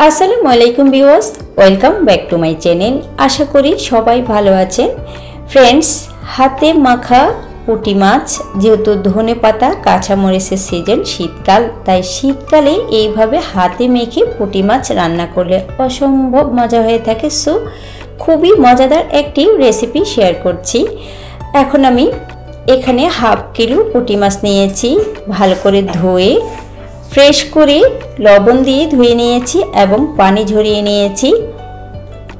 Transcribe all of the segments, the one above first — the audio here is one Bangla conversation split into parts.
আসসালামু আলাইকুম viewers, welcome back to my channel. আশা করি সবাই ভালো আছেন। ফ্রেন্ডস, হাতে মাখা পুঁটি মাছ, যেহেতু ধনেপাতা কাঁচামরিচের সিজন, শীতকাল, তাই শীতকালে এইভাবে হাতে মেখে পুঁটি মাছ রান্না করলে অসম্ভব মজা হয়ে থাকে। সো খুবই মজাদার একটি রেসিপি শেয়ার করছি। এখন আমি এখানে হাফ কিলো পুঁটি মাছ নিয়েছি, ভালো করে ধুয়ে ফ্রেশ করে লবণ দিয়ে ধুয়ে নিয়েছি এবং পানি ঝরিয়ে নিয়েছি।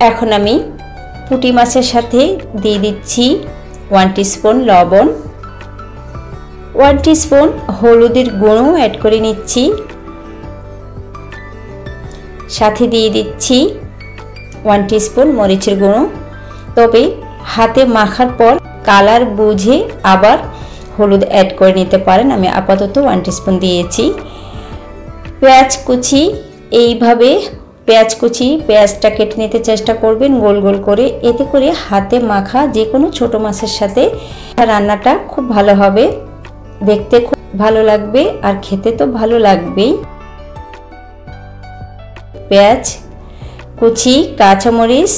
এখন আমি পুঁটি মাছের সাথে দিয়ে দিচ্ছি 1 টিস্পুন লবণ, 1 টিস্পুন হলুদের গুঁড়ো অ্যাড করে নিচ্ছি, সাথে দিয়ে দিচ্ছি 1 টিস্পুন মরিচের গুঁড়ো। তবে হাতে মাখার পর কালার বুঝে আবার হলুদ অ্যাড করে নিতে পারেন। আমি আপাতত 1 টিস্পুন দিয়েছি। পেঁয়াজ কুচি, এইভাবে পেঁয়াজ কুচি, পেঁয়াজটা কেটে নিতে চেষ্টা করবেন গোল গোল করে। এতে করে হাতে মাখা যে কোনো ছোটো মাছের সাথে রান্নাটা খুব ভালো হবে, দেখতে খুব ভালো লাগবে আর খেতে তো ভালো লাগবেই। পেঁয়াজ কুচি, কাঁচামরিচ,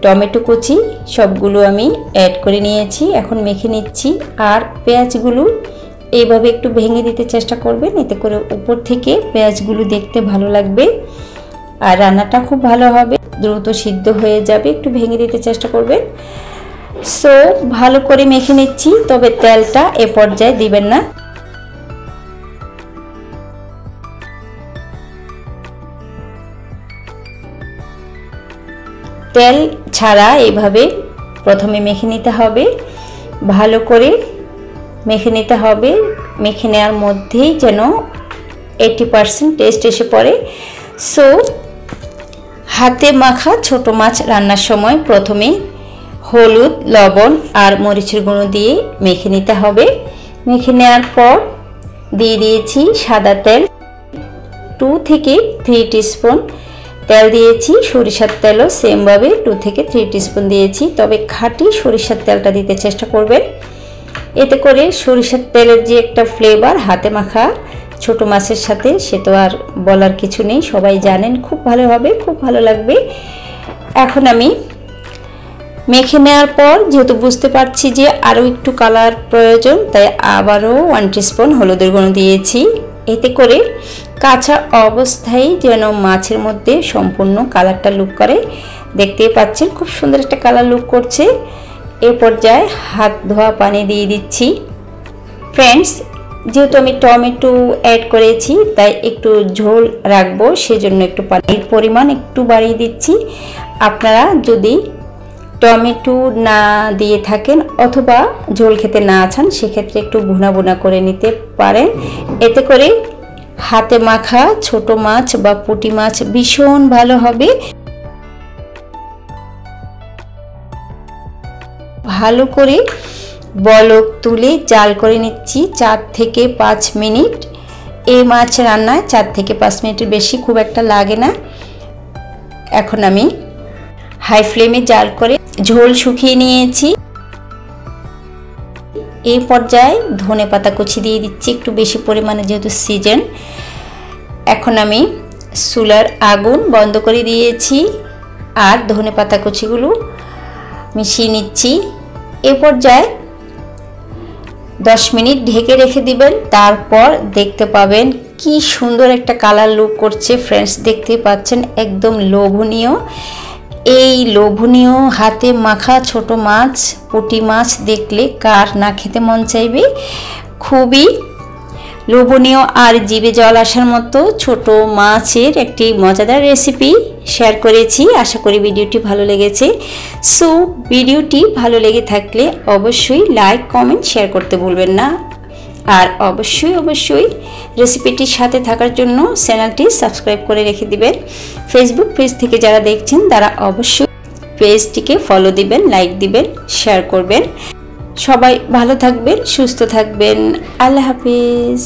টমেটো কুচি সবগুলো আমি অ্যাড করে নিয়েছি। এখন মেখে নিচ্ছি। আর পেঁয়াজগুলো এইভাবে একটু ভেঙে দিতে চেষ্টা করবেন, এতে করে উপর থেকে পেঁয়াজগুলো দেখতে ভালো লাগবে আর রান্নাটা খুব ভালো হবে, দ্রুত সিদ্ধ হয়ে যাবে। একটু ভেঙে দিতে চেষ্টা করবেন। সো ভালো করে মেখে নিচ্ছি, তবে তেলটা এ পর্যায়ে দিবেন না। তেল ছাড়া এইভাবে প্রথমে মেখে নিতে হবে, ভালো করে মেখে নিতে হবে। মেখে নেওয়ার মধ্যেই যেন 80% টেস্ট এসে পড়ে। সো হাতে মাখা ছোট মাছ রান্নার সময় প্রথমে হলুদ, লবণ আর মরিচের গুঁড়ো দিয়ে মেখে নিতে হবে। মেখে নেওয়ার পর দিয়ে দিয়েছি সাদা তেল, 2 থেকে 3 টিস্পুন তেল দিয়েছি। সরিষার তেলও সেমভাবে 2 থেকে 3 টিস্পুন দিয়েছি, তবে খাঁটি সরিষার তেলটা দিতে চেষ্টা করবেন। এতে করে সরিষার তেলের যে একটা ফ্লেভার হাতে মাখা ছোট মাছের সাথে, সে তো আর বলার কিছু নেই, সবাই জানেন, খুব ভালো হবে, খুব ভালো লাগবে। এখন আমি মেখে নেওয়ার পর যেহেতু বুঝতে পারছি যে আরও একটু কালার প্রয়োজন, তাই আবারও 1 টিস্পুন হলুদের গুঁড়ো দিয়েছি। এতে করে কাঁচা অবস্থায় যেন মাছের মধ্যে সম্পূর্ণ কালারটা লুক করে। দেখতেই পাচ্ছেন খুব সুন্দর একটা কালার লুক করছে। এ পর্যায়ে হাত ধোয়া পানি দিয়ে দিচ্ছি। ফ্রেন্ডস, যেহেতু আমি টমেটো অ্যাড করেছি তাই একটু ঝোল রাখবো, সেজন্য একটু পানির পরিমাণ একটু বাড়িয়ে দিচ্ছি। আপনারা যদি টমেটো না দিয়ে থাকেন অথবা ঝোল খেতে না চান, সেক্ষেত্রে একটু ভুনা ভুনা করে নিতে পারেন। এতে করে হাতে মাখা ছোট মাছ বা পুঁটি মাছ ভীষণ ভালো হবে। ভালো করে বলক তুলে জাল করে নিচ্ছি 4 থেকে 5 মিনিট। এই মাছ রান্নায় 4 থেকে 5 মিনিটের বেশি খুব একটা লাগে না। এখন আমি হাই ফ্লেমে জাল করে ঝোল শুকিয়ে নিয়েছি। এই পর্যায়ে ধনেপাতা কুচি দিয়ে দিচ্ছি একটু বেশি পরিমাণে, যেহেতু সিজন। এখন আমি চুলার আগুন বন্ধ করে দিয়েছি আর ধনেপাতা কুচিগুলো মিশিয়ে নিচ্ছি। এ পর্যায়ে 10 মিনিট ঢেকে রেখে দিবেন, তারপর দেখতে পাবেন কি সুন্দর একটা কালার লুক করছে। ফ্রেন্ডস, দেখতে পাচ্ছেন একদম লোভনীয়। এই লোভনীয় হাতে মাখা ছোট মাছ, পুঁটি মাছ দেখলে কার না খেতে মন চাইবে। খুবই লোভনীয় আর জিভে জল আসার মতো ছোট মাছের একটি মজাদার রেসিপি শেয়ার করেছি। আশা করি ভিডিওটি ভালো লেগেছে। সো ভিডিওটি ভালো লেগে থাকলে অবশ্যই লাইক, কমেন্ট, শেয়ার করতে ভুলবেন না। আর অবশ্যই রেসিপিটির সাথে থাকার জন্য চ্যানেলটি সাবস্ক্রাইব করে রেখে দিবেন। ফেসবুক পেজ থেকে যারা দেখছেন তারা অবশ্যই পেজটিকে ফলো দিবেন, লাইক দিবেন, শেয়ার করবেন। সবাই ভালো থাকবেন, সুস্থ থাকবেন। আল্লাহ হাফিজ।